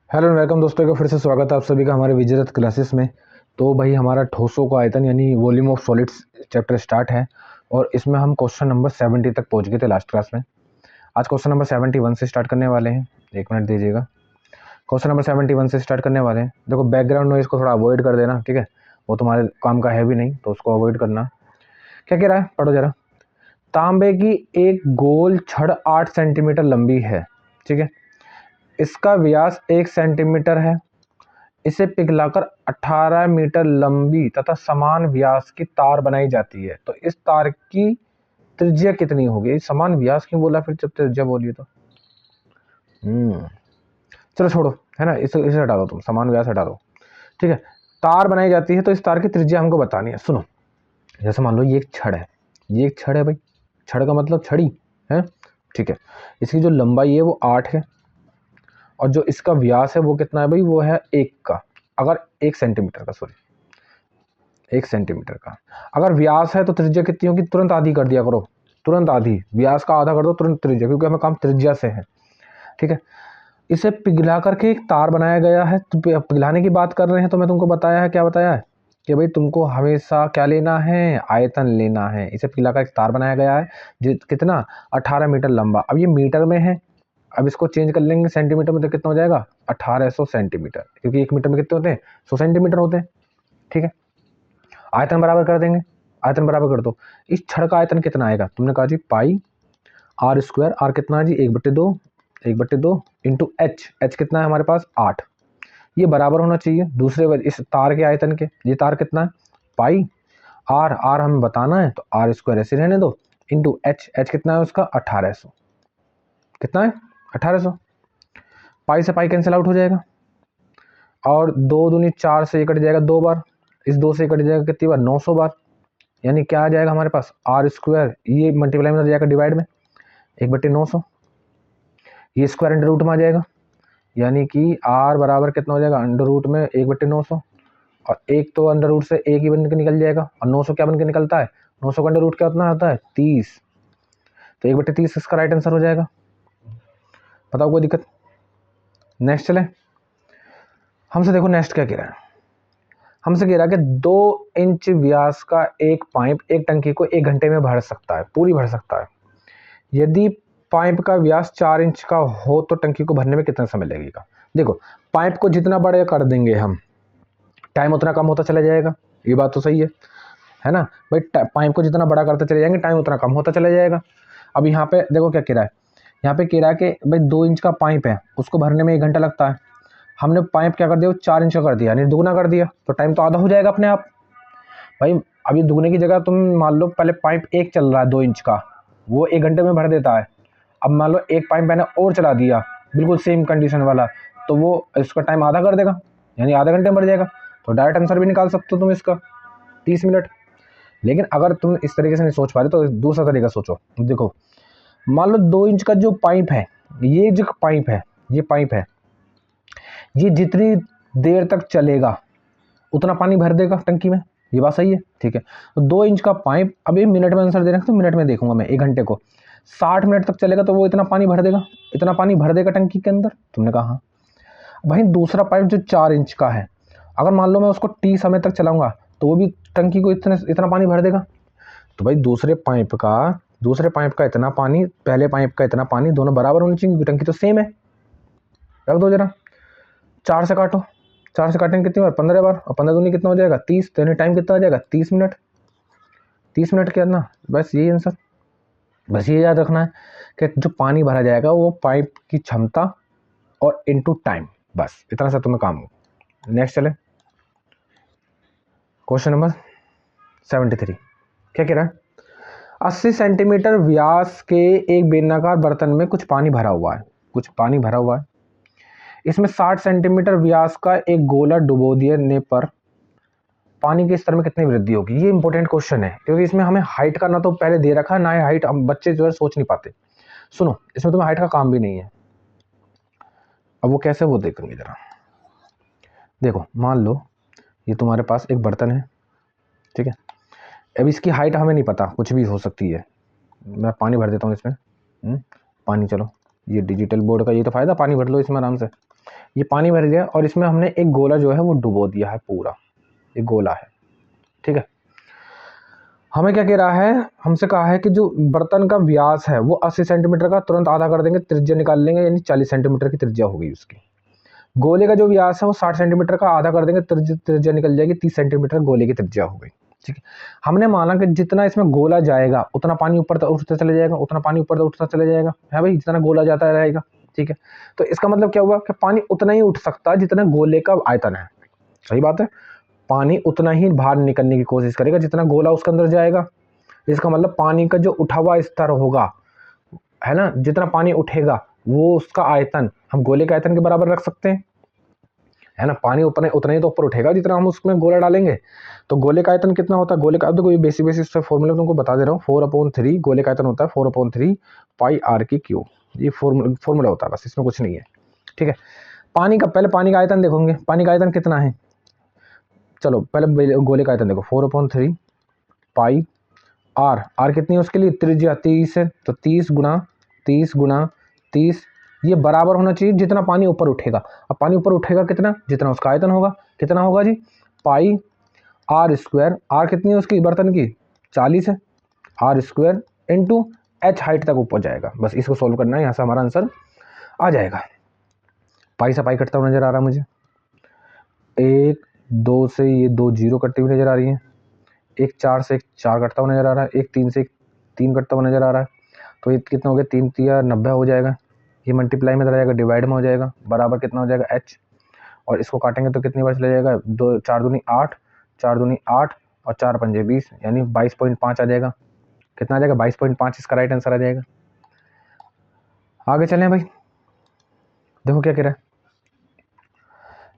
Hello and welcome दोस्तों का फिर से स्वागत है आप सभी का हमारे विजयरथ क्लासेस में। तो भाई हमारा ठोसों का आयतन यानी volume of solids chapter start है और इसमें हम क्वेश्चन नंबर 70 तक पहुंच गए थे लास्ट क्लास में। आज क्वेश्चन नंबर 71 से स्टार्ट करने वाले हैं। एक मिनट दीजिएगा। क्वेश्चन नंबर 71 से स्टार्ट करने वाले हैं। देखो बैकग्राउंड नॉइज को थोड़ा अवॉइड कर देना, ठीक है। वो तुम्हारे काम का है भी नहीं तो उसको अवॉइड करना। क्या कह रहा है, पढ़ो जरा। तांबे की एक गोल छड़ 8 सेंटीमीटर लंबी है, ठीक है। इसका व्यास 1 सेंटीमीटर है। इसे पिघलाकर 18 मीटर लंबी तथा समान व्यास की तार बनाई जाती है। तो इस तार की त्रिज्या कितनी होगी? समान व्यास क्यों बोला फिर जब त्रिज्या बोली तो? चलो छोड़ो, है ना, इसे हटा दो, तुम समान व्यास हटा दो, ठीक है। तार बनाई जाती है तो इस तार की त्रिज्या हमको बतानी है। सुनो, जैसे मान लो ये एक छड़ है, ये एक छड़ है भाई। छड़ का मतलब छड़ी है, ठीक है। इसकी जो लंबाई है वो 8 है और जो इसका व्यास है वो कितना है भाई? वो है 1 का, अगर 1 सेंटीमीटर का, सॉरी 1 सेंटीमीटर का अगर व्यास है तो त्रिज्या कितनी होगी? तुरंत आधी कर दिया करो, तुरंत आधी, व्यास का आधा कर दो तुरंत त्रिज्या, क्योंकि हमें काम त्रिज्या से है, ठीक है। इसे पिघला करके एक तार बनाया गया है। तो पिघलाने की बात कर रहे हैं तो मैं तुमको बताया है, क्या बताया है कि भाई तुमको हमेशा क्या लेना है? आयतन लेना है। इसे पिघलाकर एक तार बनाया गया है जो कितना 18 मीटर लंबा। अब ये मीटर में है, अब इसको चेंज कर लेंगे सेंटीमीटर में तो कितना हो जाएगा? 1800 सेंटीमीटर, क्योंकि 1 मीटर में कितने होते हैं? 100 सेंटीमीटर होते हैं, ठीक है। आयतन बराबर कर देंगे, आयतन बराबर कर दो। इस छड़ का आयतन कितना आएगा? तुमने कहा जी पाई आर स्क्वायर। आर कितना है जी? 1/2, 1/2 इंटू एच। एच कितना है हमारे पास? 8। ये बराबर होना चाहिए दूसरे इस तार के आयतन के। ये तार कितना है? पाई आर, आर हमें बताना है तो आर स्क्वायर ऐसे रहने दो, इंटू एच। एच कितना है उसका? 1800। कितना है? 1800। पाई से पाई कैंसिल आउट हो जाएगा और 2 दूनी 4 से ये कट जाएगा 2 बार। इस 2 से कट जाएगा कितनी बार? 900 बार। यानी क्या आ जाएगा हमारे पास? आर स्क्वायर, ये मल्टीप्लाई में आ जाएगा डिवाइड में, 1/900। ये स्क्वायर अंडर रूट में आ जाएगा, यानी कि आर बराबर कितना हो जाएगा? अंडर रूट में 1/900। और एक तो अंडर रूट से एक ही बन के निकल जाएगा और 900 क्या बन के निकलता है? 900 का अंडर रूट क्या उतना आता है? 30। तो 1/30 इसका राइट आंसर हो जाएगा। बताओ कोई दिक्कत? नेक्स्ट चले। हमसे देखो नेक्स्ट क्या कह रहा है। हमसे कह रहा है कि 2 इंच व्यास का एक पाइप एक टंकी को 1 घंटे में भर सकता है, पूरी भर सकता है। यदि पाइप का व्यास 4 इंच का हो तो टंकी को भरने में कितना समय लगेगा? देखो, पाइप को जितना बड़ा कर देंगे हम, टाइम उतना कम होता चला जाएगा। ये बात तो सही है ना भाई। पाइप को जितना बड़ा करते चले जाएंगे टाइम उतना कम होता चला जाएगा। अब यहाँ पे देखो क्या कह रहा है। यहाँ पे कह रहा है कि भाई 2 इंच का पाइप है, उसको भरने में 1 घंटा लगता है। हमने पाइप क्या कर दिया? 4 इंच का कर दिया, यानी दुगना कर दिया, तो टाइम तो आधा हो जाएगा अपने आप भाई। अब ये दुगने की जगह तुम मान लो पहले पाइप एक चल रहा है 2 इंच का, वो 1 घंटे में भर देता है। अब मान लो एक पाइप मैंने और चला दिया बिल्कुल सेम कंडीशन वाला, तो वो इसका टाइम आधा कर देगा, यानी आधे घंटे में भर जाएगा। तो डायरेक्ट आंसर भी निकाल सकते हो तुम इसका, 30 मिनट। लेकिन अगर तुम इस तरीके से नहीं सोच पा रहे तो दूसरा तरीका सोचो। देखो, मान लो 2 इंच का जो पाइप है, ये जो पाइप है, ये पाइप है, ये जितनी देर तक चलेगा उतना पानी भर देगा टंकी में। ये बात सही है, ठीक है। तो 2 इंच का पाइप, अब ये मिनट में आंसर दे रहे हैं तो मिनट में देखूंगा मैं। 1 घंटे को 60 मिनट तक चलेगा तो वो इतना पानी भर देगा, इतना पानी भर देगा टंकी के अंदर। तुमने कहा हाँ। वहीं दूसरा पाइप जो 4 इंच का है, अगर मान लो मैं उसको टी समय तक चलाऊंगा तो वो भी टंकी को इतना पानी भर देगा। तो भाई दूसरे पाइप का इतना पानी, पहले पाइप का इतना पानी, दोनों बराबर होनी चाहिए क्योंकि टंकी तो सेम है। रख दो जरा, 4 से काटो, 4 से काटेंगे कितनी बार? 15 बार, और 15 दूनी कितना हो जाएगा? 30। तो टाइम कितना हो जाएगा? 30 मिनट। 30 मिनट के अंदर, बस यही आंसर। बस ये याद रखना है कि जो पानी भरा जाएगा वो पाइप की क्षमता और इनटू टाइम, बस इतना सा तुम्हें काम हो। नेक्स्ट चले, क्वेश्चन नंबर 73। क्या कह रहा है? 80 सेंटीमीटर व्यास के एक बेलनाकार बर्तन में कुछ पानी भरा हुआ है, कुछ पानी भरा हुआ है। इसमें 60 सेंटीमीटर व्यास का एक गोला डुबो देने पर पानी के स्तर में कितनी वृद्धि होगी? ये इंपॉर्टेंट क्वेश्चन है क्योंकि इसमें हमें हाइट का ना तो पहले दे रखा है, ना ही हाइट, हम बच्चे जो है सोच नहीं पाते। सुनो, इसमें तुम्हें हाइट का काम भी नहीं है। अब वो कैसे, वो देखेंगे जरा। देखो, मान लो ये तुम्हारे पास एक बर्तन है, ठीक है। अब इसकी हाइट हमें नहीं पता, कुछ भी हो सकती है। मैं पानी भर देता हूँ इसमें। पानी, चलो, ये डिजिटल बोर्ड का ये तो फ़ायदा, पानी भर लो इसमें आराम से। ये पानी भर गया और इसमें हमने एक गोला जो है वो डुबो दिया है, पूरा ये गोला है, ठीक है। हमें क्या कह रहा है, हमसे कहा है कि जो बर्तन का व्यास है वो 80 सेंटीमीटर का, तुरंत आधा कर देंगे, त्रिज्या निकाल लेंगे, यानी 40 सेंटीमीटर की त्रिज्या हो गई उसकी। गोले का जो व्यास है वो 60 सेंटीमीटर का, आधा कर देंगे, त्रिज्या निकल जाएगी 30 सेंटीमीटर गोले की त्रिज्या हो गई, ठीक है। हमने माना कि जितना इसमें गोला जाएगा उतना पानी ऊपर तक उठता चला जाएगा, उतना पानी ऊपर तक उठता चला जाएगा, है भाई, जितना गोला जाता रहेगा, ठीक है। तो इसका मतलब क्या हुआ कि पानी उतना ही उठ सकता है जितना गोले का आयतन है, सही बात है। पानी उतना ही बाहर निकलने की कोशिश करेगा जितना गोला उसके अंदर जाएगा। इसका मतलब पानी का जो उठा हुआ स्तर होगा, है ना, जितना पानी उठेगा वो उसका आयतन हम गोले के आयतन के बराबर रख सकते हैं, है ना। पानी उतना ही तो ऊपर उठेगा जितना हम उसमें गोला डालेंगे। तो गोले का आयतन कितना होता है, गोले का, अब देखो ये बेसिक फॉर्मूला तुमको बता दे रहा हूँ, 4/3 गोले का आयतन होता है 4/3 पाई आर की क्यूब, ये फॉर्मूला होता है बस, इसमें कुछ नहीं है, ठीक है। पानी का, पहले पानी का आयतन देखोगे, पानी का आयतन कितना है, चलो पहले गोले का आयतन देखो, 4/3 पाई आर कितनी है उसके लिए, त्रिज्या 30 है, तो 30 ये बराबर होना चाहिए जितना पानी ऊपर उठेगा। अब पानी ऊपर उठेगा कितना, जितना उसका आयतन होगा, कितना होगा जी, पाई आर स्क्वायर, आर कितनी है उसकी बर्तन की, 40 है, r square into h height तक ऊपर जाएगा। बस इसको सोल्व करना है, यहाँ से हमारा आंसर आ जाएगा। पाई से पाई कटता हुआ नजर आ रहा है मुझे, 1 2 से ये 2 जीरो कटती हुई नजर आ रही है, एक 4 से एक 4 कटता हुआ नजर आ रहा है, एक 3 से एक 3 कटता हुआ नजर आ रहा है। तो ये कितना हो गया, 3 3 90 हो जाएगा, ये मल्टीप्लाई में चला जाएगा, डिवाइड में हो जाएगा, बराबर कितना हो जाएगा एच, और इसको काटेंगे तो कितनी बार चला जाएगा, 2 4 दूनी 8, 4 दूनी 8 और 4 पंजे 20, यानी 22.5 आ जाएगा। कितना आ जाएगा, 22.5 इसका राइट आंसर आ जाएगा। आगे चलें भाई, देखो क्या कह रहा है,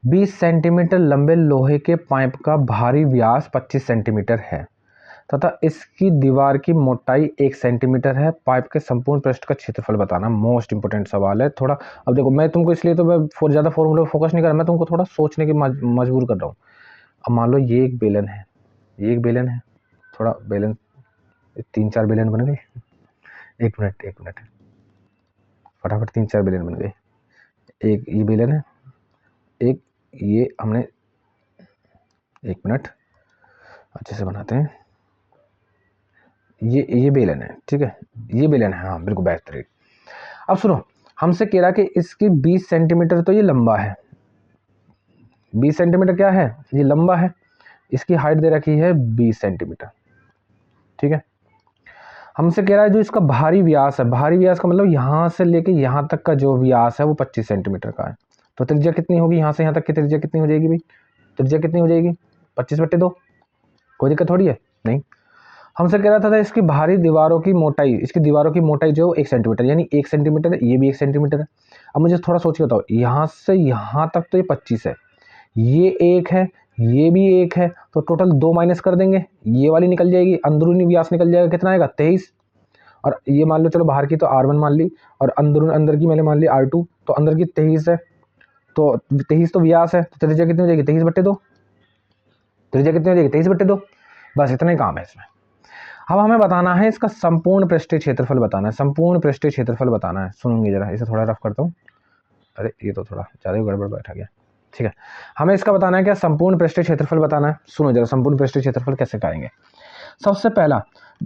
20 सेंटीमीटर लंबे लोहे के पाइप का भारी व्यास 25 सेंटीमीटर है तथा इसकी दीवार की मोटाई 1 सेंटीमीटर है। पाइप के संपूर्ण पृष्ठ का क्षेत्रफल बताना। मोस्ट इंपोर्टेंट सवाल है थोड़ा। अब देखो मैं तुमको इसलिए तो मैं ज़्यादा फॉर्मूला फोकस नहीं कर रहा, मैं तुमको थोड़ा सोचने की मजबूर कर रहा हूँ। अब मान लो ये एक बेलन है, ये एक बेलन है, थोड़ा बेलन 3-4 बेलन बन गए, एक मिनट फटाफट 3-4 बेलन बन गए। एक ये बेलन है, एक ये हमने, एक मिनट अच्छे से बनाते हैं, ये बेलन है, ठीक है, ये बेलन है, हाँ बिल्कुल बेहतरीन। अब सुनो, हमसे कह रहा कि इसकी 20 सेंटीमीटर तो ये लंबा है, 20 सेंटीमीटर क्या है, ये लंबा है, इसकी हाइट दे रखी है 20 सेंटीमीटर, ठीक है। हमसे कह रहा है जो इसका भारी व्यास है, भारी व्यास का मतलब यहाँ से लेके यहाँ तक का जो व्यास है वो 25 सेंटीमीटर का है। तो त्रिज्या कितनी होगी, यहाँ से यहाँ तक की त्रिज्या कितनी हो जाएगी भाई, त्रिज्या कितनी हो जाएगी, 25/2, कोई दिक्कत थोड़ी है, नहीं। हमसे कह रहा था इसकी बाहरी दीवारों की मोटाई, इसकी दीवारों की मोटाई जो 1 सेंटीमीटर, यानी 1 सेंटीमीटर है, ये भी 1 सेंटीमीटर है। अब मुझे थोड़ा सोच के बताओ, यहाँ से यहाँ तक तो ये 25 है, ये 1 है, ये भी 1 है, तो टोटल 2 माइनस कर देंगे, ये वाली निकल जाएगी, अंदरूनी व्यास निकल जाएगा, कितना आएगा 23। और ये मान लो चलो बाहर की तो R1 मान ली, और अंदर की मैंने मान ली R2, तो अंदर की 23 है, तो 23 तो व्यास है, तो त्रिज्या कितनी हो जाएगी, 23/2, त्रिज्या कितनी हो जाएगी, 23/2। बस इतना ही काम है इसमें। अब हमें बताना है इसका संपूर्ण पृष्ठीय क्षेत्रफल बताना है, संपूर्ण पृष्ठीय क्षेत्रफल बताना है। सुनूंगी जरा, इसे थोड़ा रफ करता हूँ, अरे ये तो थोड़ा ज़्यादा ही गड़बड़ बैठा गया, ठीक है। हमें इसका बताना है क्या, संपूर्ण पृष्ठीय क्षेत्रफल बताना है। सुनो जरा, संपूर्ण पृष्ठीय क्षेत्रफल कैसे करेंगे। सबसे पहला,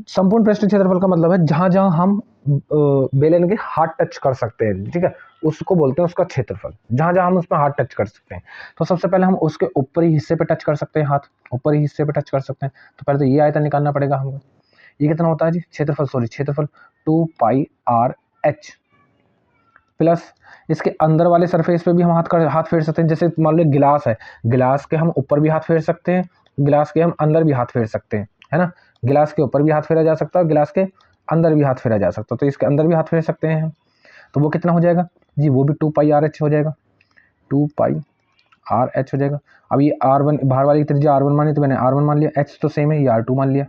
संपूर्ण पृष्ठीय क्षेत्रफल का मतलब है जहां जहां हम बेलन के हाथ टच कर सकते हैं, ठीक है, उसको बोलते हैं उसका क्षेत्रफल, जहां जहां हम उसमें हाथ टच कर सकते हैं। तो सबसे पहले हम उसके ऊपरी हिस्से पे टच कर सकते हैं, हाथ ऊपरी हिस्से पे टच कर सकते हैं। तो पहले तो ये आयतन निकालना पड़ेगा हमको। ये कितना होता है जी, क्षेत्रफल 2 पाई आर एच, प्लस इसके अंदर वाले सरफेस पे भी हम हाथ फेर सकते हैं। जैसे मान लो गिलास है, गिलास के हम ऊपर भी हाथ फेर सकते हैं, गिलास के हम अंदर भी हाथ फेर सकते हैं, है ना। गिलास के ऊपर भी हाथ फेरा जा सकता है, गिलास के अंदर भी हाथ फेरा जा सकता है, तो इसके अंदर भी हाथ फेर सकते हैं हम। तो वो कितना हो जाएगा जी, वो भी 2 पाई आर एच हो जाएगा, 2 पाई आर एच हो जाएगा। अब ये R1 बाहर वाली त्रिज्या R1 मानी, तो मैंने R1 मान लिया, एच तो सेम है, ये R2 मान लिया,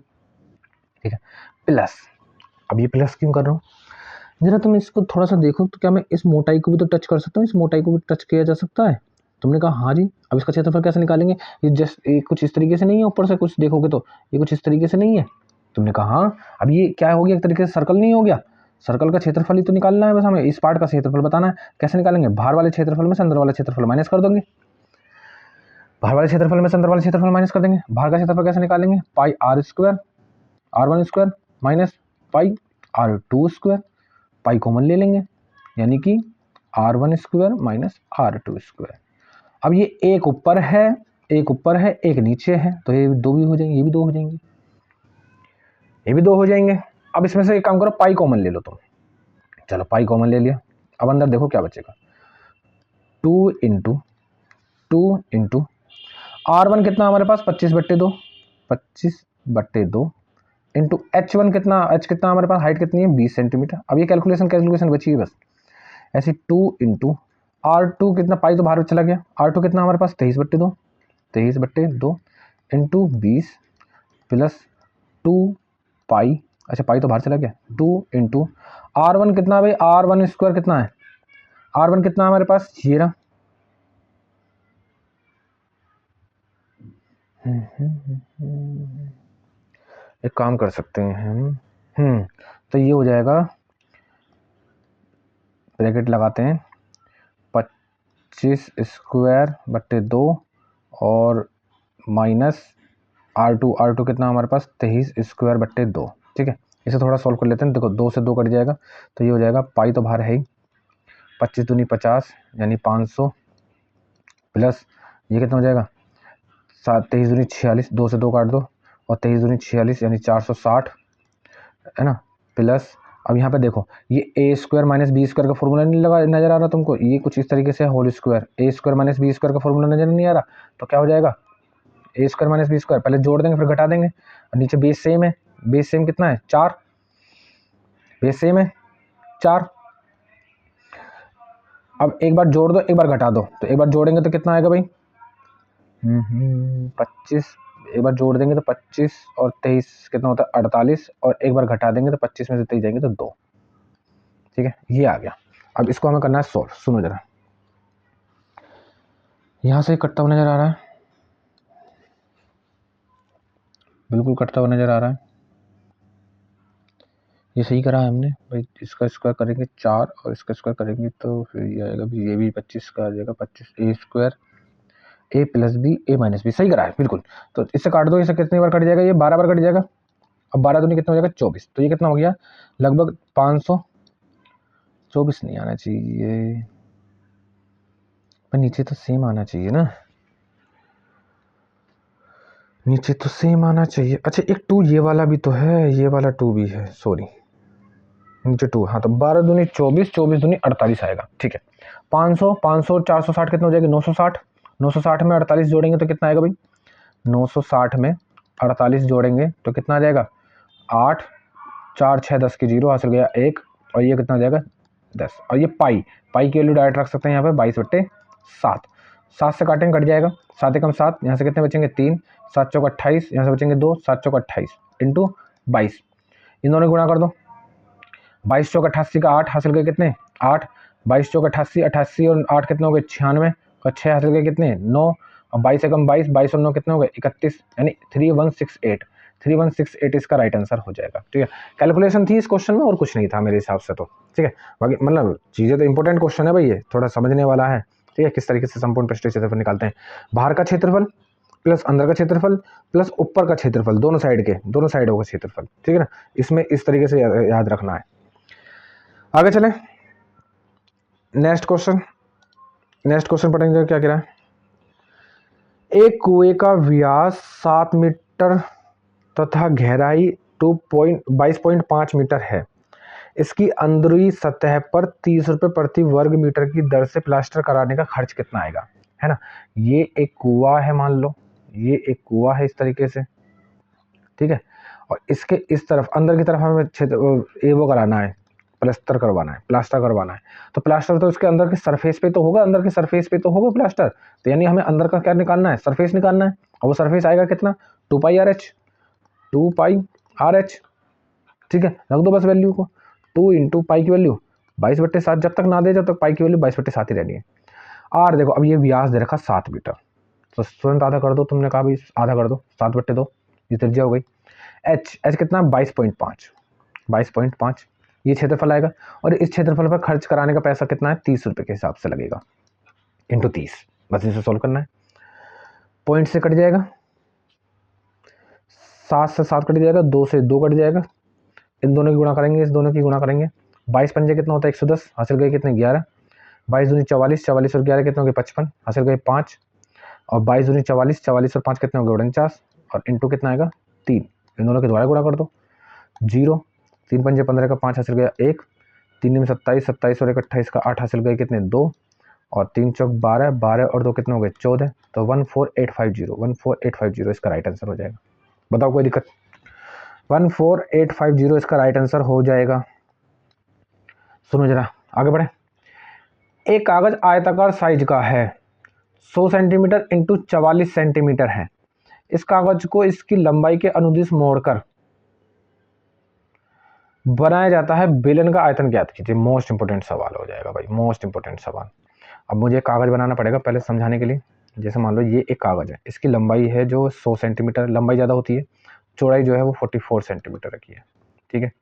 ठीक है, प्लस। अब ये प्लस क्यों कर रहा हूँ, जरा तुम इसको थोड़ा सा देखो, तो क्या मैं इस मोटाई को भी तो टच कर सकता हूँ, इस मोटाई को भी टच किया जा सकता है। तुमने कहा हाँ जी। अब इसका क्षेत्रफल कैसे निकालेंगे, ये जस्ट कुछ इस तरीके से नहीं है, ऊपर से कुछ देखोगे तो ये कुछ इस तरीके से नहीं है। तुमने कहा हाँ। अब ये क्या हो गया, एक तरीके से सर्कल नहीं हो गया, सर्कल का क्षेत्रफल ही तो निकालना है बस, हमें इस पार्ट का क्षेत्रफल बताना है। कैसे निकालेंगे, बाहर वाले क्षेत्रफल में से अंदर वाला क्षेत्रफल माइनस कर दोगे, बाहर वाले क्षेत्रफल में से अंदर वाले क्षेत्रफल माइनस कर देंगे। बाहर का क्षेत्रफल कैसे निकालेंगे, pi are square R1 square minus pi R2 square, pi common ले लेंगे यानी कि R1 square minus R2 square. अब ये एक ऊपर है एक नीचे है, तो ये दो भी हो जाएंगे, ये भी दो हो जाएंगे, ये भी दो हो जाएंगे। अब इसमें से एक काम करो, पाई कॉमन ले लो तुम। चलो पाई कॉमन ले लिया, अब अंदर देखो क्या बचेगा, 2 इंटू R1 कितना हमारे पास 25/2 इंटू H1 कितना, H कितना हमारे पास, हाइट कितनी है 20 सेंटीमीटर। अब ये कैलकुलेशन बची है बस ऐसी, 2 इंटू R2 कितना, पाई तो बाहर चला गया, R2 कितना हमारे पास 23/2 इंटू 20 प्लस 2 पाई, अच्छा पाई तो बाहर चला गया, 2 इंटू R1 कितना भाई, R1 स्क्वायर कितना है, R1 कितना हमारे पास ये रहा, एक काम कर सकते हैं हम, तो ये हो जाएगा, ब्रैकेट लगाते हैं, 25 स्क्वायर बट्टे 2 और माइनस R2 कितना हमारे पास 23 स्क्वायर बट्टे 2। ठीक है, इसे थोड़ा सॉल्व कर लेते हैं। देखो 2 से 2 कट जाएगा, तो ये हो जाएगा, पाई तो बाहर है ही, 25 दूनी 50 यानी 500 प्लस ये कितना हो जाएगा 23 दूनी 46, 2 से 2 काट दो और 23 दूनी 46 यानी 460 है ना, प्लस अब यहाँ पे देखो ये ए स्क्वायर माइनस बी स्क्वायर का फॉर्मूला नहीं लगा नजर आ रहा तुमको, ये कुछ इस तरीके से होल स्क्वायर, ए स्क्वायर माइनस बी स्क्वायर का फॉर्मूला नजर नहीं आ रहा, तो क्या हो जाएगा ए स्क्वायर माइनस बी स्क्वायर, पहले जोड़ देंगे फिर घटा देंगे, और नीचे बेस सेम है, बेस सेम कितना है 4, बेस सेम है 4। अब एक बार जोड़ दो एक बार घटा दो, तो एक बार जोड़ेंगे तो कितना आएगा भाई 25, एक बार जोड़ देंगे तो 25 और 23 कितना होता है 48, और एक बार घटा देंगे तो 25 में से 23 जाएंगे तो 2। ठीक है, ये आ गया। अब इसको हमें करना है सॉल्व, सुनो जरा, यहां से कटता हुआ नजर आ रहा है, बिल्कुल कटता हुआ नजर आ रहा है, ये सही करा है हमने भाई, इसका स्क्वायर करेंगे 4 और इसका स्क्वायर करेंगे तो फिर ये आएगा भी, ये भी 25 का आ जाएगा, 25 ए स्क्वायर ए प्लस बी ए माइनस बी, सही करा है बिल्कुल। तो इससे काट दो, इससे कितनी बार कट जाएगा, ये 12 बार कट जाएगा, अब 12 दूनी कितना हो जाएगा 24, तो ये कितना हो गया लगभग 524 नहीं आना चाहिए, पर नीचे तो सेम आना चाहिए ना, नीचे तो सेम आना चाहिए। अच्छा एक 2 ये वाला भी तो है, ये वाला 2 भी है, सॉरी नीचे 2, हाँ तो 12 दूनी 24, 24 दूनी 48 आएगा। ठीक है, 500 500 460 कितना हो जाएगा 960, 960 में 48 जोड़ेंगे तो कितना आएगा भाई, 960 में 48 जोड़ेंगे तो कितना आ जाएगा 8, 4 6 10 की 0 हासिल गया 1, और ये कितना आ जाएगा 10, और ये पाई की वैल्यू डायरेक्ट रख सकते हैं यहाँ पे 22/7, 7 से काटेंगे कट जाएगा, 7 एकम 7, यहाँ से कितने बचेंगे 3, 7 चौक 28, यहाँ से बचेंगे 2, 7 चौक 28 इंटू 22, इन दोनों गुणा कर दो, 22 चौक 88 का 8 हासिल गए कितने 8, 22 चौक 88, 88 और 8 कितने हो गए 96, और 6 हासिल गए कितने 9, और 22 एकम 22, 22 और 9 कितने हो गए 31, यानी 3168 इसका राइट आंसर हो जाएगा। ठीक है, कैलकुलेशन थी इस क्वेश्चन में और कुछ नहीं था मेरे हिसाब से तो। ठीक है, बाकी मतलब चीज़ें तो इंपॉर्टेंट क्वेश्चन है भाई, ये थोड़ा समझने वाला है। ठीक है, किस तरीके से संपूर्ण पृष्ठीय क्षेत्रफल निकालते हैं, बाहर का क्षेत्रफल प्लस अंदर का क्षेत्रफल प्लस ऊपर का क्षेत्रफल, दोनों साइडों का क्षेत्रफल। ठीक है ना, इसमें इस तरीके से याद रखना है। आगे चलें, नेक्स्ट क्वेश्चन पढ़ेंगे क्या कह रहा है, एक कुएं का व्यास 7 मीटर तथा गहराई 22.5 मीटर है, इसकी अंदरूनी सतह पर 30 रुपये प्रति वर्ग मीटर की दर से प्लास्टर कराने का खर्च कितना आएगा, है ना। ये एक कुआं है, मान लो ये एक कुआं है इस तरीके से, ठीक है, और इसके इस तरफ अंदर की तरफ हमें वो कराना है, प्लास्टर करवाना है, तो प्लास्टर तो इसके अंदर के सरफेस पे तो होगा, प्लास्टर, तो यानी हमें अंदर का क्या निकालना है, सरफेस निकालना है, और वो सरफेस आएगा कितना 2 पाई आर एच। ठीक है, रख दो बस वैल्यू को, 2 इंटू पाई की वैल्यू 22/7, जब तक ना दे जब तक पाई की वैल्यू 22/7 ही रहनी है। आर देखो, अब ये व्यास दे रखा 7 मीटर, तो तुरंत आधा कर दो, तुमने कहा भाई आधा कर दो, 7/2 ये त्रिज्या हो गई। एच कितना 22.5, ये क्षेत्रफल आएगा, और इस क्षेत्रफल पर खर्च कराने का पैसा कितना है, 30 रुपये के हिसाब से लगेगा, इंटू 30। बस इसे सोल्व करना है। पॉइंट से कट जाएगा, 7 से 7 कट जाएगा, 2 से 2 कट जाएगा, इन दोनों की गुणा करेंगे, इस दोनों की गुणा करेंगे। 22 पंजे कितना होता है, 110, हासिल गए कितने, 11। 22 दूनी 44, 44 और 11 कितने हो गए, 55, हासिल गए 5। और 22 दूनी 44, 44 और 5 कितने हो गए, 49, और इंटू कितना आएगा, 3। इन दोनों के द्वारा गुणा कर दो, 0, 3 पंजे 15 का 5 हासिल गया 1, 3 में 27, 27 और 1 28 का 8 हासिल गए कितने, 2, और 3 चौक 12, 12 और 2 कितने हो गए, 14। तो 14850, 14850 इसका राइट आंसर हो जाएगा। बताओ कोई दिक्कत, 14850 इसका राइट आंसर हो जाएगा। सुनो जरा आगे बढ़े। एक कागज आयताकार साइज का है, 100 सेंटीमीटर इंटू 44 सेंटीमीटर है। इस कागज को इसकी लंबाई के अनुदिश मोड़कर बनाया जाता है, बेलन का आयतन ज्ञात कीजिए। मोस्ट इंपोर्टेंट सवाल हो जाएगा भाई, मोस्ट इंपोर्टेंट सवाल। अब मुझे कागज बनाना पड़ेगा पहले समझाने के लिए। जैसे मान लो ये एक कागज है, इसकी लंबाई है जो 100 सेंटीमीटर, लंबाई ज़्यादा होती है, चौड़ाई जो है वो 44 सेंटीमीटर की है, ठीक है,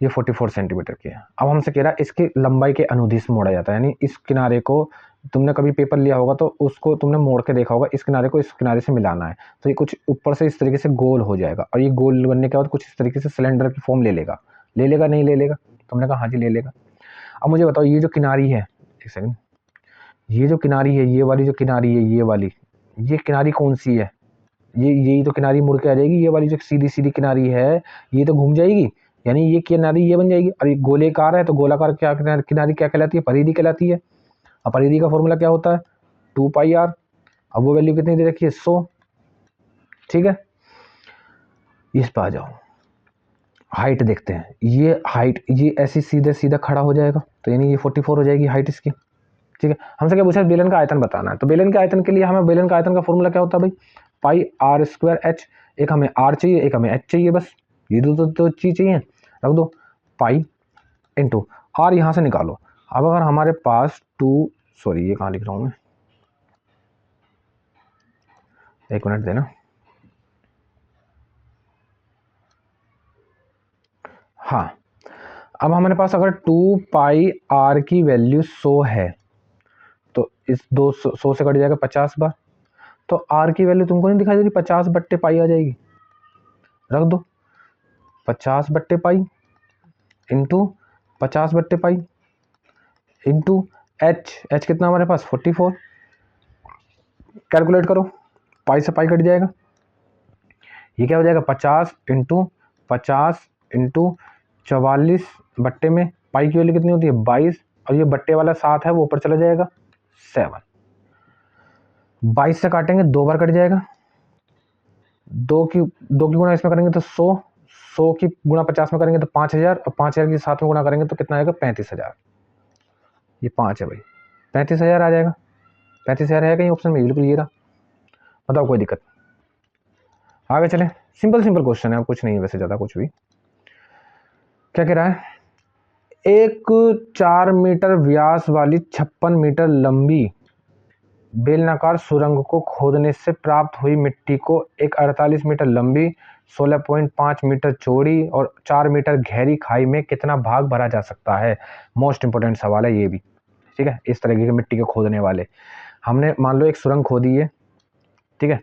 ये 44 सेंटीमीटर की है। अब हमसे कह रहा है इसकी लंबाई के अनुदिश मोड़ा जाता है, यानी इस किनारे को, तुमने कभी पेपर लिया होगा तो उसको तुमने मोड़ के देखा होगा, इस किनारे को इस किनारे से मिलाना है, तो ये कुछ ऊपर से इस तरीके से गोल हो जाएगा, और ये गोल बनने के बाद कुछ इस तरीके से सिलेंडर की फॉर्म ले लेगा। ले लेगा नहीं ले लेगा, तुमने कहा हाँ जी ले लेगा। अब मुझे बताओ ये जो किनारी है, एक सेकंड, ये जो किनारी है, ये वाली जो किनारी है, ये वाली, ये किनारी कौन सी है, ये यही तो किनारी मुड़ के आ जाएगी। ये वाली जो सीधी सीधी किनारी है ये तो घूम जाएगी, यानी ये किनारी ये बन जाएगी। और ये गोलेकार है तो गोलाकार क्या किनारी क्या कहलाती है, परिधि कहलाती है। अब परिधि का फॉर्मूला क्या होता है, 2πr। अब वो वैल्यू कितनी दे रखी है, 100, ठीक है। इस पर आ जाओ, हाइट देखते हैं। ये हाइट ये ऐसी सीधे सीधा खड़ा हो जाएगा, तो यानी ये 44 हो जाएगी हाइट इसकी, ठीक है। हमसे क्या पूछा, बेलन का आयतन बताना है, तो बेलन के आयतन के लिए हमें बेलन का आयतन का फॉर्मूला क्या होता है भाई, पाई आर स्क्वायर एच। एक हमें आर चाहिए, एक हमें एच चाहिए, बस ये दो चीज चाहिए, रख दो। पाई इंटू आर यहाँ से निकालो। अब अगर हमारे पास सॉरी ये कहाँ लिख रहा हूँ मैं, एक मिनट देना। हाँ, अब हमारे पास अगर 2πr की वैल्यू 100 है, तो इस 100 से कट जाएगा 50 बार, तो आर की वैल्यू तुमको नहीं दिखाई दे रही, 50/पाई आ जाएगी, रख दो। 50/पाई इंटू 50/पाई इंटू एच कितना हमारे पास 44। कैलकुलेट करो, पाई से पाई कट जाएगा, ये क्या हो जाएगा 50 इंटू 44 में पाई की वैल्यू कितनी होती है 22, और ये बट्टे वाला 7 है वो ऊपर चला जाएगा 7। 22 से काटेंगे 2 बार कट जाएगा, दो की गुणा इसमें करेंगे तो 100 की गुणा 50 में करेंगे तो 5000, और 5000 की 7 में गुणा करेंगे तो कितना आएगा 35,000। ये 5 है भाई, 35,000 आ जाएगा। 35,000 है कहीं ऑप्शन में, बिल्कुल ये रहा। बताओ कोई दिक्कत, आगे चले। सिंपल सिंपल क्वेश्चन है, कुछ नहीं है वैसे ज़्यादा कुछ भी। क्या कह रहा है, एक 4 मीटर व्यास वाली 56 मीटर लंबी बेलनाकार सुरंग को खोदने से प्राप्त हुई मिट्टी को एक 48 मीटर लंबी, 16.5 मीटर चौड़ी और 4 मीटर गहरी खाई में कितना भाग भरा जा सकता है। मोस्ट इंपोर्टेंट सवाल है ये भी, ठीक है। इस तरीके की मिट्टी को खोदने वाले, हमने मान लो एक सुरंग खोदी है, ठीक है,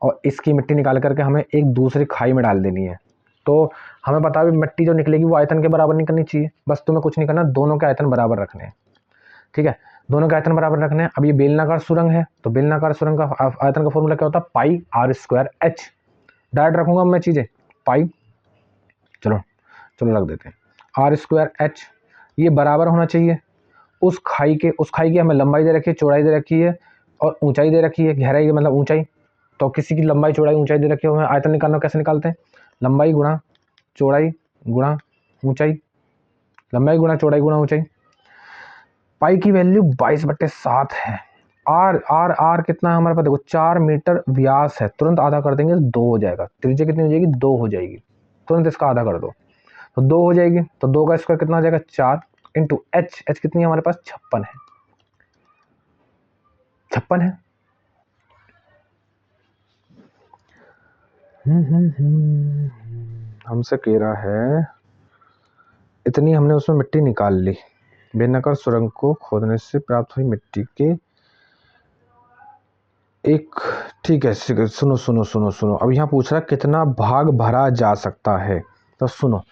और इसकी मिट्टी निकाल करके हमें एक दूसरी खाई में डाल देनी है, तो हमें पता भी मिट्टी जो निकलेगी वो आयतन के बराबर नहीं करनी चाहिए, बस तुम्हें कुछ नहीं करना, दोनों के आयतन बराबर रखने हैं, ठीक है, दोनों के आयतन बराबर रखने हैं। अब ये बेलनाकार सुरंग है, तो बेलनाकार सुरंग का आयतन का फॉर्मूला क्या होता है, पाई आर स्क्वायर एच। डायरेक्ट रखूंगा मैं चीजें, पाई, चलो चलो रख देते हैं आर स्क्वायर एच, ये बराबर होना चाहिए उस खाई के, उस खाई की हमें लंबाई दे रखी है, चौड़ाई दे रखी है, और ऊंचाई दे रखी है, गहराई मतलब ऊंचाई। तो किसी की लंबाई चौड़ाई ऊंचाई दे रखी है, हमें आयतन निकालना, कैसे निकालते हैं, लंबाई गुणा चौड़ाई गुणा ऊंचाई, लंबाई गुणा चौड़ाई गुणा ऊंचाई। पाई की वैल्यू 22/7 है। आर आर आर कितना है हमारे पास, देखो 4 मीटर व्यास है, तुरंत आधा कर देंगे तो 2 हो जाएगा। त्रिज्या कितनी हो जाएगी, 2 हो जाएगी, तुरंत इसका आधा कर दो तो 2 हो जाएगी, तो 2 का स्क्वायर कितना हो जाएगा 4 इंटू एच कितनी है हमारे पास 56 है, 56 है। हमसे कह रहा है इतनी हमने उसमें मिट्टी निकाल ली। बेनकर सुरंग को खोदने से प्राप्त हुई मिट्टी के एक, ठीक है सुनो सुनो सुनो सुनो, अब यहाँ पूछ रहा है कितना भाग भरा जा सकता है। तो सुनो,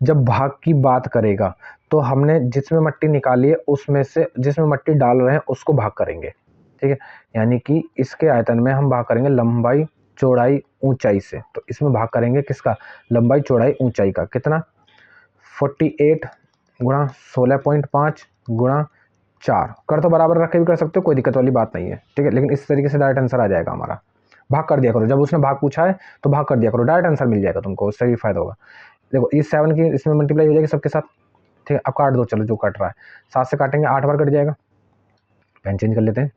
जब भाग की बात करेगा तो हमने जिसमें मट्टी निकाली है उसमें से जिसमें मट्टी डाल रहे हैं उसको भाग करेंगे, ठीक है। यानी कि इसके आयतन में हम भाग करेंगे लंबाई चौड़ाई ऊंचाई से। तो इसमें भाग करेंगे किसका, लंबाई चौड़ाई ऊंचाई का। कितना, 48 गुणा 16.5 गुणा 4। कर तो बराबर रख के भी कर सकते हो, कोई दिक्कत वाली बात नहीं है, ठीक है। लेकिन इस तरीके से डायरेक्ट आंसर आ जाएगा हमारा। भाग कर दिया करो, जब उसने भाग पूछा है तो भाग कर दिया करो, डायरेक्ट आंसर मिल जाएगा तुमको, उससे भी फायदा होगा। देखो ये 7 की इसमें मल्टीप्लाई हो जाएगी सबके साथ, ठीक है। अब काट दो, चलो जो कट रहा है। 7 से काटेंगे 8 बार कट जाएगा, पेन चेंज कर लेते हैं।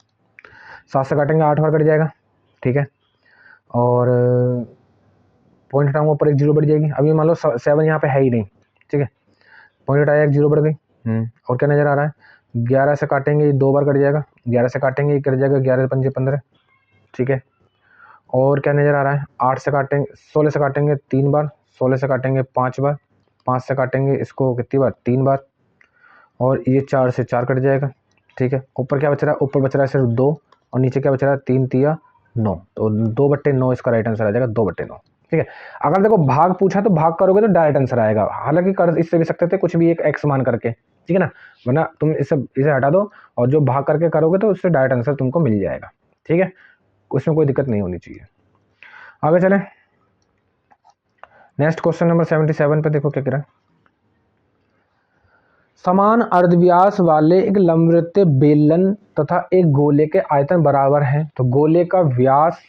7 से काटेंगे 8 बार कट जाएगा, ठीक है। और पॉइंट हटाऊंगा, ऊपर एक जीरो बढ़ जाएगी। अभी मान लो 7 यहाँ पे है ही नहीं, ठीक है। पॉइंट हटाया, एक जीरो बढ़ गई। और क्या नजर आ रहा है, 11 से काटेंगे 2 बार कट जाएगा, 11 से काटेंगे ये कट जाएगा, 11 पंजे 15, ठीक है। और क्या नजर आ रहा है, 8 से काटेंगे 16 से काटेंगे 3 बार, 16 से काटेंगे 5 बार, 5 से काटेंगे इसको कितनी बार, 3 बार। और ये 4 से 4 कट जाएगा, ठीक है। ऊपर क्या बच रहा है, ऊपर बच रहा है सिर्फ 2, और नीचे क्या बच रहा है, 3 तिया 9। तो 2/9 इसका राइट आंसर आ जाएगा, 2/9, ठीक है। अगर देखो भाग पूछा तो भाग करोगे तो डायरेक्ट आंसर आएगा। हालांकि कर इससे भी सकते थे कुछ भी एक एक्स मान करके, ठीक है ना, वरना तुम इसे हटा दो और जो भाग करके करोगे तो उससे डायरेक्ट आंसर तुमको मिल जाएगा, ठीक है। उसमें कोई दिक्कत नहीं होनी चाहिए। आगे चलें, नेक्स्ट क्वेश्चन नंबर 77 पे देखो क्या कह रहा है। समान अर्धव्यास वाले एक लंबवृत्तीय बेलन तथा एक गोले के आयतन बराबर हैं, तो गोले का व्यास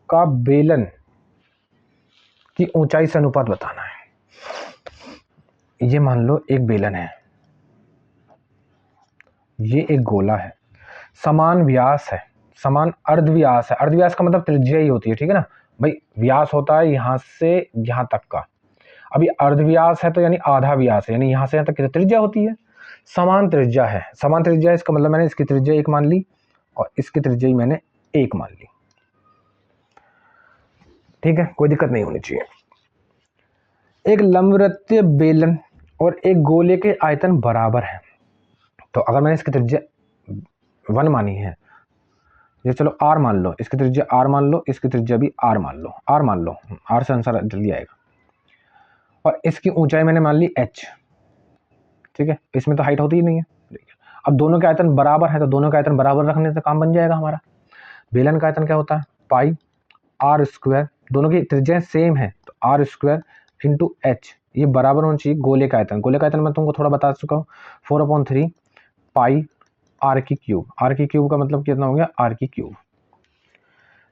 का बेलन की ऊंचाई से अनुपात बताना है। ये मान लो एक बेलन है, ये एक गोला है, समान व्यास है, समान अर्धव्यास है। अर्धव्यास का मतलब त्रिज्या ही होती है, ठीक है ना भाई। व्यास होता है यहां से यहां तक का, अभी अर्धव्यास है तो यानी आधा व्यास है, यानी यहां से यहां तक की त्रिज्या होती है। समान त्रिज्या है, समान त्रिज्या है इसका मतलब मैंने इसकी त्रिज्या 1 मान ली और इसकी त्रिज्या ही मैंने 1 मान ली, ठीक है, कोई दिक्कत नहीं होनी चाहिए। एक लंबवृत्तीय बेलन और एक गोले के आयतन बराबर है, तो अगर मैंने इसकी त्रिज्या 1 मानी है, ये चलो r मान लो, इसकी त्रिज्या r मान लो, इसकी त्रिज्या भी r मान लो, r मान लो, r से आंसर जल्दी आएगा। और इसकी ऊंचाई मैंने मान ली h, ठीक है। इसमें तो हाइट होती ही नहीं है। अब दोनों के आयतन बराबर है तो दोनों के आयतन बराबर रखने से काम बन जाएगा हमारा। बेलन का आयतन क्या होता है, पाई आर स्क्वायर, दोनों की त्रिज्या सेम है तो आर स्क्वायर इंटू एच, ये बराबर होना चाहिए गोले का आयतन। गोले का आयतन मैं तुमको थोड़ा बता चुका हूँ, 4/3 पाई आर की क्यूब। आर की क्यूब का मतलब कितना हो गया, आर की क्यूब।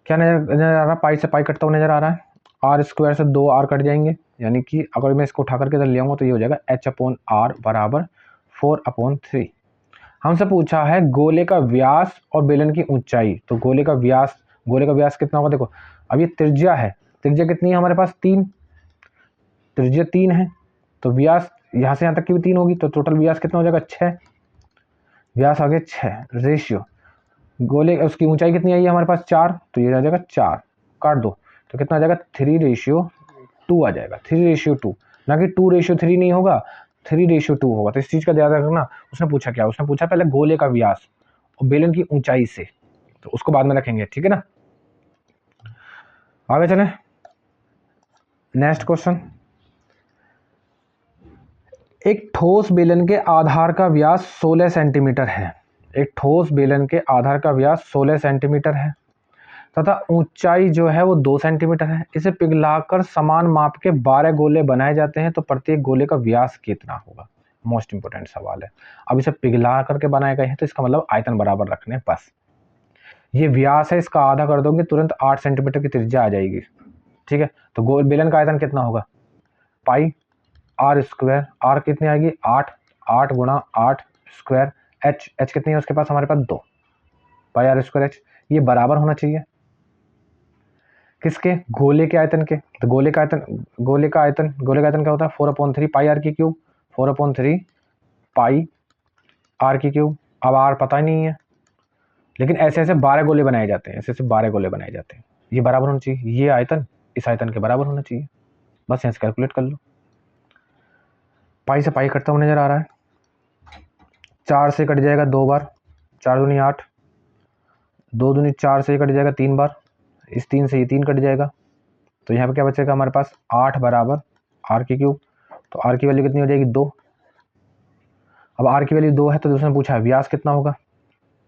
क्या नजर आ रहा है, पाई से पाई कटता हुआ नजर आ रहा है, आर स्क्वायर से 2 आर कट जाएंगे, यानी कि अगर मैं इसको उठा करके इधर ले आऊंगा तो ये हो जाएगा h/r बराबर 4/3। हमसे पूछा है गोले का व्यास और बेलन की ऊंचाई, तो गोले का व्यास कितना होगा, देखो अब ये त्रिज्या है, त्रिज्या कितनी है हमारे पास 3, त्रिज्या 3 है, तो व्यास यहाँ से यहाँ तक की भी 3 होगी, तो टोटल व्यास कितना हो जाएगा 6, व्यास आ गया 6 रेशियो। गोले उसकी ऊंचाई कितनी आई है हमारे पास 4, तो ये आ जाएगा 4, काट दो तो कितना आ जाएगा 3:2 आ जाएगा, 3:2, ना कि 2:3 नहीं होगा, 3:2 होगा। तो इस चीज का ध्यान रखना। उसने पूछा क्या, उसने पूछा पहले गोले का व्यास और बेलन की ऊंचाई से, तो उसको बाद में रखेंगे, ठीक है ना। आगे चलें, नेक्स्ट क्वेश्चन। एक ठोस बेलन के आधार का व्यास 16 सेंटीमीटर है, एक ठोस बेलन के आधार का व्यास 16 सेंटीमीटर है तथा ऊंचाई जो है वो 2 सेंटीमीटर है। इसे पिघलाकर समान माप के 12 गोले बनाए जाते हैं, तो प्रत्येक गोले का व्यास कितना होगा। मोस्ट इंपोर्टेंट सवाल है। अब इसे पिघला करके बनाए गए हैं तो इसका मतलब आयतन बराबर रखने, बस ये व्यास है, इसका आधा कर दोगे तुरंत 8 सेंटीमीटर की त्रिज्या आ जाएगी, ठीक है। तो गोल बेलन का आयतन कितना होगा, पाई आर स्क्वायर, आर कितनी आएगी 8, 8 गुणा 8 स्क्वायर, एच कितनी है उसके पास हमारे पास 2, पाई आर स्क्वायर एच, ये बराबर होना चाहिए किसके, गोले के आयतन के। तो गोले का आयतन क्या होता है 4/3 पाई आर की क्यूब, 4/3 पाई आर की क्यूब। अब आर पता ही नहीं है, लेकिन ऐसे ऐसे 12 गोले बनाए जाते हैं, ऐसे ऐसे 12 गोले बनाए जाते हैं, ये बराबर होना चाहिए, ये आयतन इस आयतन के बराबर होना चाहिए, बस यहाँ से कैलकुलेट कर लो। पाई से पाई कटता हुआ नजर आ रहा है, 4 से कट जाएगा 2 बार, 4 दूनी 8, 2 दूनी 4 से कट जाएगा 3 बार, इस 3 से ये 3 कट जाएगा, तो यहाँ पे क्या बचेगा हमारे पास 8 बराबर आर की क्यूब। तो आर की वैल्यू कितनी हो जाएगी 2। अब आर की वैल्यू 2 है तो उसने पूछा व्यास कितना होगा,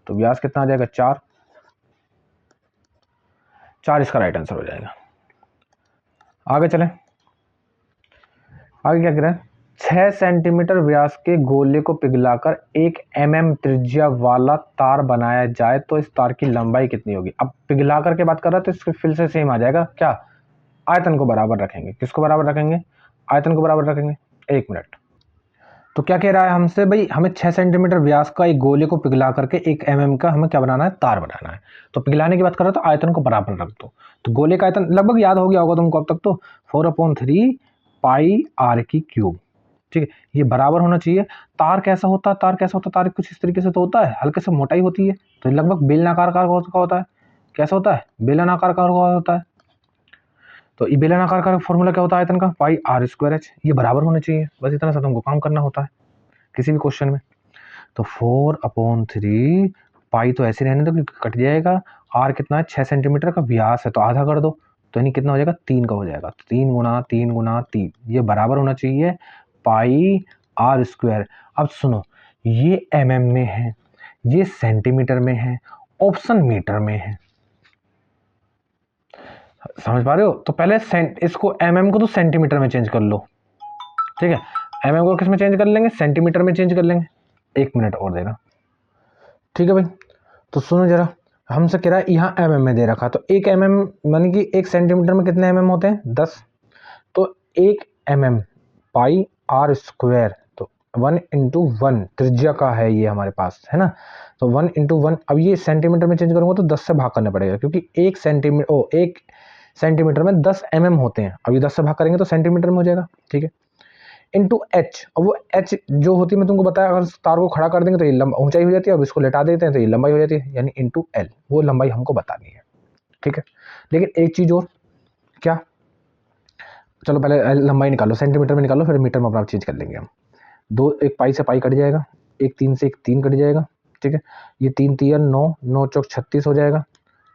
तो व्यास कितना आ जाएगा 4 इसका राइट आंसर हो जाएगा। आगे चलें, आगे क्या कह रहा है, 6 सेंटीमीटर व्यास के गोले को पिघलाकर 1 mm त्रिज्या वाला तार बनाया जाए तो इस तार की लंबाई कितनी होगी। अब पिघलाकर के बात कर रहा है तो इसके फिर से सेम आ जाएगा, क्या आयतन को बराबर रखेंगे, किसको बराबर रखेंगे, आयतन को बराबर रखेंगे। 1 मिनट, तो क्या कह रहा है हमसे भाई, हमें 6 सेंटीमीटर व्यास का एक गोले को पिघला करके 1 mm का हमें क्या बनाना है, तार बनाना है। तो पिघलाने की बात कर रहा है तो आयतन को बराबर रख दो, तो गोले का आयतन लगभग याद हो गया होगा तुमको अब तक, तो 4/3 पाई आर की क्यूब, ठीक है, ये बराबर होना चाहिए। तार कैसा होता है, तार कैसा होता है, तार कुछ इस तरीके से तो होता है, हल्के से मोटाई होती है, तो लगभग बेलनाकार का होता है, कैसा होता है, बेलनाकार का होता है। तो ये बेलनाकार का फॉर्मूला क्या होता है आयतन का, पाई आर स्क्वायर एच, ये बराबर होना चाहिए, बस इतना सा तुमको काम करना होता है किसी भी क्वेश्चन में। तो 4/3 पाई तो ऐसे रहने दो क्योंकि कट जाएगा, आर कितना है 6 सेंटीमीटर का व्यास है तो आधा कर दो, तो यानी कितना हो जाएगा 3 का हो जाएगा, 3 गुना 3 गुना 3, ये बराबर होना चाहिए पाई आर स्क्वायर। अब सुनो, ये mm में है, ये सेंटीमीटर में है, ऑप्शन मीटर में है, समझ पा रहे हो। तो पहले इसको mm को तो सेंटीमीटर में चेंज कर लो, ठीक है, mm को किस में चेंज कर लेंगे, सेंटीमीटर में चेंज कर लेंगे। 1 मिनट और देगा, ठीक है भाई। तो सुनो जरा, हमसे कह रहा है यहाँ mm में दे रखा, तो 1 mm मानी कि 1 सेंटीमीटर में कितने mm होते हैं 10, तो 1 mm पाई आर स्क्वायर, तो 1 × 1 त्रिज्या का है ये हमारे पास, है ना, तो 1 × 1, अब ये सेंटीमीटर में चेंज करूंगा तो 10 से भाग करना पड़ेगा क्योंकि 1 सेंटीमीटर में 10 mm होते हैं, अब ये 10 से भाग करेंगे तो सेंटीमीटर में हो जाएगा, ठीक है, इंटू एच। अब वो एच जो होती है मैं तुमको बताया, अगर तार को खड़ा कर देंगे तो ये ऊंचाई हो जाती है, अब इसको लेटा देते हैं तो ये लंबाई हो जाती है, यानी इंटू एल, वो लंबाई हमको बतानी है, ठीक है। लेकिन एक चीज और, क्या, चलो पहले लंबाई निकालो, सेंटीमीटर में निकालो, फिर मीटर में अपना चेंज कर लेंगे हम। 2, 1 पाई से पाई कट जाएगा, 1 3 से 1 3 कट जाएगा, ठीक है, ये 3 3 9, 9 चौक 36 हो जाएगा,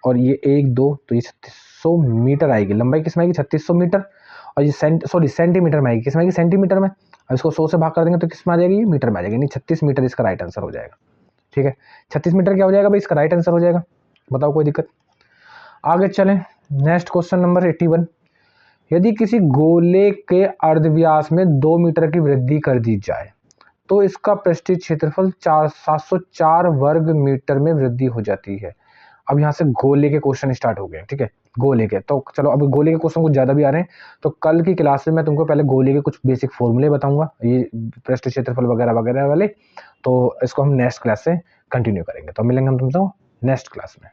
और ये 1 2, तो ये 3600 मीटर आएगी, लंबाई किस में आएगी 3600 मीटर, और ये सेंटीमीटर में आएगी, किस में आएगी सेंटीमीटर में, और इसको 100 से भाग कर देंगे तो किस में आ जाएगी, ये मीटर में आ जाएगी, यानी 36 मीटर इसका राइट आंसर हो जाएगा, ठीक है। 36 मीटर क्या हो जाएगा भाई, इसका राइट आंसर हो जाएगा, बताओ कोई दिक्कत। आगे चलें, नेक्स्ट क्वेश्चन नंबर 81, यदि किसी गोले के अर्धव्यास में 2 मीटर की वृद्धि कर दी जाए तो इसका पृष्ठीय क्षेत्रफल 704 वर्ग मीटर में वृद्धि हो जाती है। अब यहाँ से गोले के क्वेश्चन स्टार्ट हो गए, ठीक है, गोले के, तो चलो अब गोले के क्वेश्चन कुछ ज़्यादा भी आ रहे हैं, तो कल की क्लास में मैं तुमको पहले गोले के कुछ बेसिक फॉर्मूले बताऊंगा, ये पृष्ठीय क्षेत्रफल वगैरह वगैरह वाले, तो इसको हम नेक्स्ट क्लास से कंटिन्यू करेंगे, तो मिलेंगे हम तुमसे नेक्स्ट क्लास में।